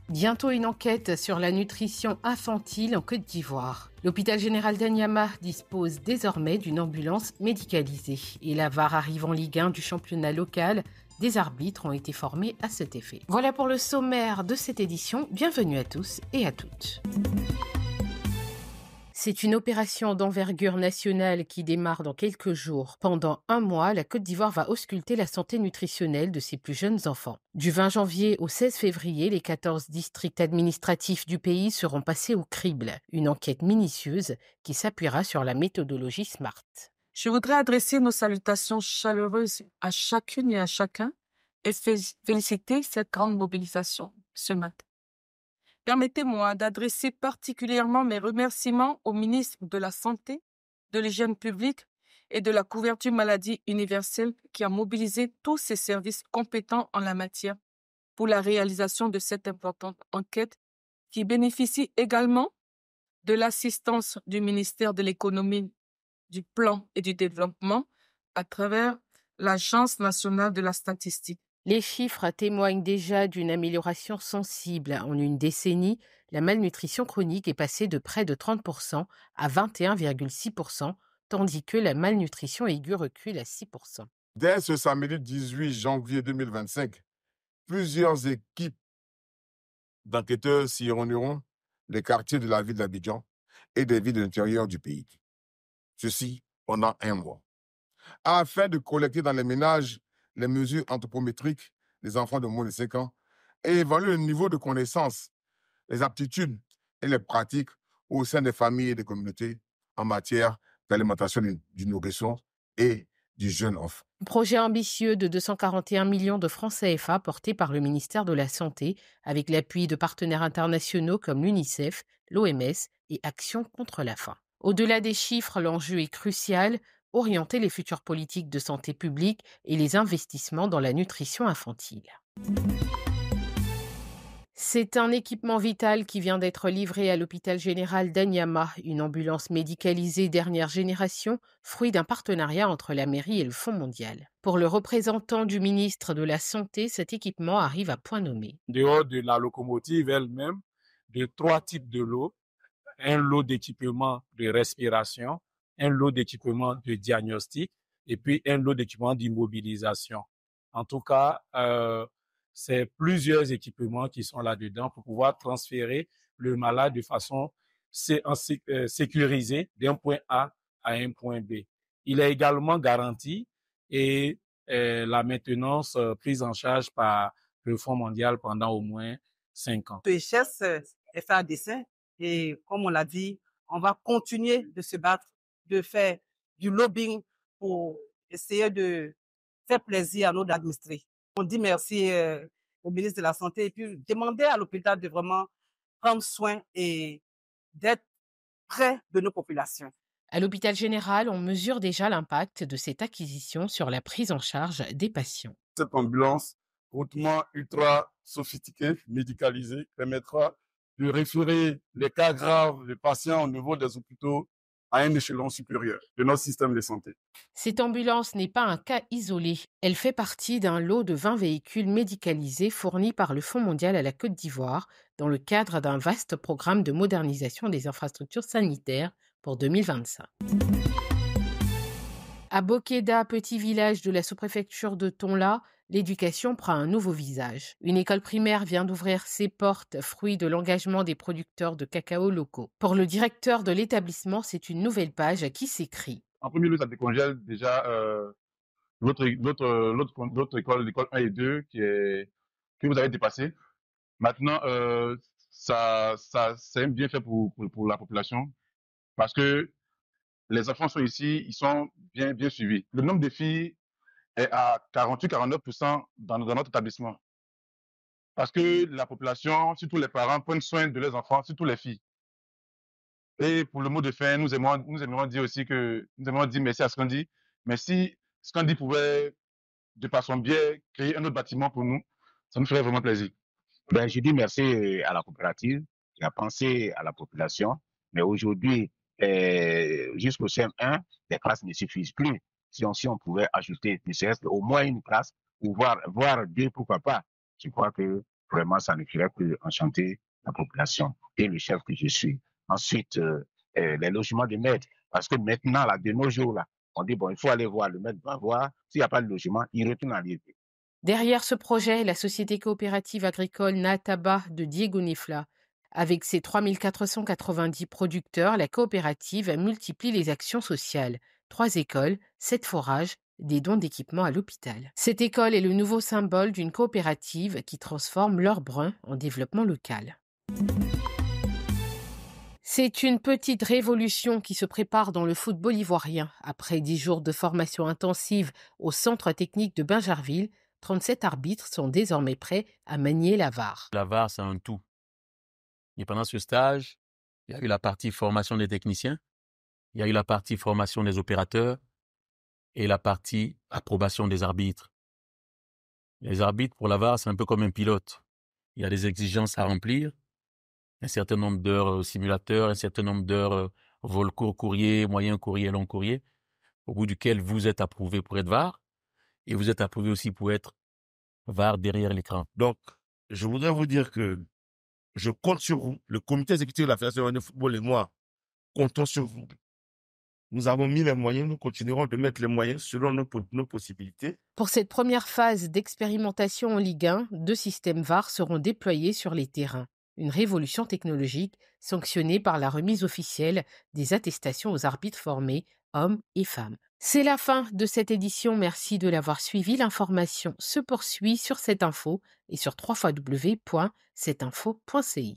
Bientôt une enquête sur la nutrition infantile en Côte d'Ivoire. L'hôpital général d'Anyama dispose désormais d'une ambulance médicalisée. Et la VAR arrive en Ligue 1 du championnat local. Des arbitres ont été formés à cet effet. Voilà pour le sommaire de cette édition. Bienvenue à tous et à toutes. C'est une opération d'envergure nationale qui démarre dans quelques jours. Pendant un mois, la Côte d'Ivoire va ausculter la santé nutritionnelle de ses plus jeunes enfants. Du 20 janvier au 16 février, les 14 districts administratifs du pays seront passés au crible. Une enquête minutieuse qui s'appuiera sur la méthodologie SMART. Je voudrais adresser nos salutations chaleureuses à chacune et à chacun et féliciter cette grande mobilisation ce matin. Permettez-moi d'adresser particulièrement mes remerciements au ministre de la Santé, de l'Hygiène publique et de la couverture maladie universelle qui a mobilisé tous ses services compétents en la matière pour la réalisation de cette importante enquête qui bénéficie également de l'assistance du ministère de l'Économie, du Plan et du Développement à travers l'Agence nationale de la statistique. Les chiffres témoignent déjà d'une amélioration sensible. En une décennie, la malnutrition chronique est passée de près de 30% à 21,6%, tandis que la malnutrition aiguë recule à 6%. Dès ce samedi 18 janvier 2025, plusieurs équipes d'enquêteurs sillonneront les quartiers de la ville d'Abidjan et des villes de l'intérieur du pays. Ceci pendant un mois. Afin de collecter dans les ménages les mesures anthropométriques des enfants de moins de 5 ans et évaluer le niveau de connaissance, les aptitudes et les pratiques au sein des familles et des communautés en matière d'alimentation du nourrisson et du jeune enfant. Un projet ambitieux de 241 millions de francs CFA porté par le ministère de la Santé avec l'appui de partenaires internationaux comme l'UNICEF, l'OMS et Action contre la faim. Au-delà des chiffres, l'enjeu est crucial, orienter les futures politiques de santé publique et les investissements dans la nutrition infantile. C'est un équipement vital qui vient d'être livré à l'hôpital général d'Anyama, une ambulance médicalisée dernière génération, fruit d'un partenariat entre la mairie et le Fonds mondial. Pour le représentant du ministre de la Santé, cet équipement arrive à point nommé. En dehors de la locomotive elle-même, de 3 types de lots, un lot d'équipement de respiration, un lot d'équipement de diagnostic et puis un lot d'équipement d'immobilisation. En tout cas, c'est plusieurs équipements qui sont là-dedans pour pouvoir transférer le malade de façon sécurisée d'un point A à un point B. Il est également garanti et la maintenance prise en charge par le Fonds mondial pendant au moins 5 ans. PHS est fait à dessein et comme on l'a dit, on va continuer de se battre, de faire du lobbying pour essayer de faire plaisir à nos administrés. On dit merci au ministre de la Santé et puis demander à l'hôpital de vraiment prendre soin et d'être près de nos populations. À l'hôpital général, on mesure déjà l'impact de cette acquisition sur la prise en charge des patients. Cette ambulance hautement ultra sophistiquée, médicalisée, permettra de référer les cas graves des patients au niveau des hôpitaux à un échelon supérieur de notre système de santé. Cette ambulance n'est pas un cas isolé. Elle fait partie d'un lot de 20 véhicules médicalisés fournis par le Fonds mondial à la Côte d'Ivoire dans le cadre d'un vaste programme de modernisation des infrastructures sanitaires pour 2025. À Bokeda, petit village de la sous-préfecture de Tonla, l'éducation prend un nouveau visage. Une école primaire vient d'ouvrir ses portes, fruit de l'engagement des producteurs de cacao locaux. Pour le directeur de l'établissement, c'est une nouvelle page qui s'écrit. En premier lieu, ça décongèle déjà l'autre école, l'école 1 et 2 que vous avez dépassé. Maintenant, c'est un bienfait pour la population parce que les enfants sont ici, ils sont bien suivis. Le nombre de filles est à 48-49% dans notre établissement. Parce que la population, surtout les parents, prennent soin de leurs enfants, surtout les filles. Et pour le mot de fin, nous aimerions dire aussi que nous aimerions dire merci à Scandi. Mais si Scandi pouvait, de par son biais, créer un autre bâtiment pour nous, ça nous ferait vraiment plaisir. Je dis merci à la coopérative qui a pensé à la population. Mais aujourd'hui, jusqu'au CM1, les classes ne suffisent plus. Si on pouvait ajouter ne serait-ce au moins une classe, ou voire deux, pourquoi pas. Je crois que vraiment, ça ne ferait que enchanter la population et le chef que je suis. Ensuite, les logements de maître. Parce que maintenant, là, de nos jours, là, on dit, bon, il faut aller voir, le maître va voir. S'il n'y a pas de logement, il retourne en lieu. Derrière ce projet, la société coopérative agricole Naataba de Diego Nifla. Avec ses 3490 producteurs, la coopérative multiplie les actions sociales. 3 écoles, 7 forages, des dons d'équipements à l'hôpital. Cette école est le nouveau symbole d'une coopérative qui transforme l'or brun en développement local. C'est une petite révolution qui se prépare dans le football ivoirien. Après 10 jours de formation intensive au centre technique de Bingerville, 37 arbitres sont désormais prêts à manier la VAR. La VAR, c'est un tout. Et pendant ce stage, il y a eu la partie formation des techniciens, il y a eu la partie formation des opérateurs et la partie approbation des arbitres. Les arbitres, pour la VAR, c'est un peu comme un pilote. Il y a des exigences à remplir, un certain nombre d'heures simulateurs, un certain nombre d'heures vol court courrier, moyen courrier, long courrier, au bout duquel vous êtes approuvé pour être VAR et vous êtes approuvé aussi pour être VAR derrière l'écran. Donc, je voudrais vous dire que je compte sur vous. Le comité exécutif de la Fédération de football et moi comptons sur vous. Nous avons mis les moyens, nous continuerons de mettre les moyens selon nos possibilités. Pour cette première phase d'expérimentation en Ligue 1, 2 systèmes VAR seront déployés sur les terrains. Une révolution technologique sanctionnée par la remise officielle des attestations aux arbitres formés, hommes et femmes. C'est la fin de cette édition. Merci de l'avoir suivi. L'information se poursuit sur cette info et sur www.cetinfo.ci.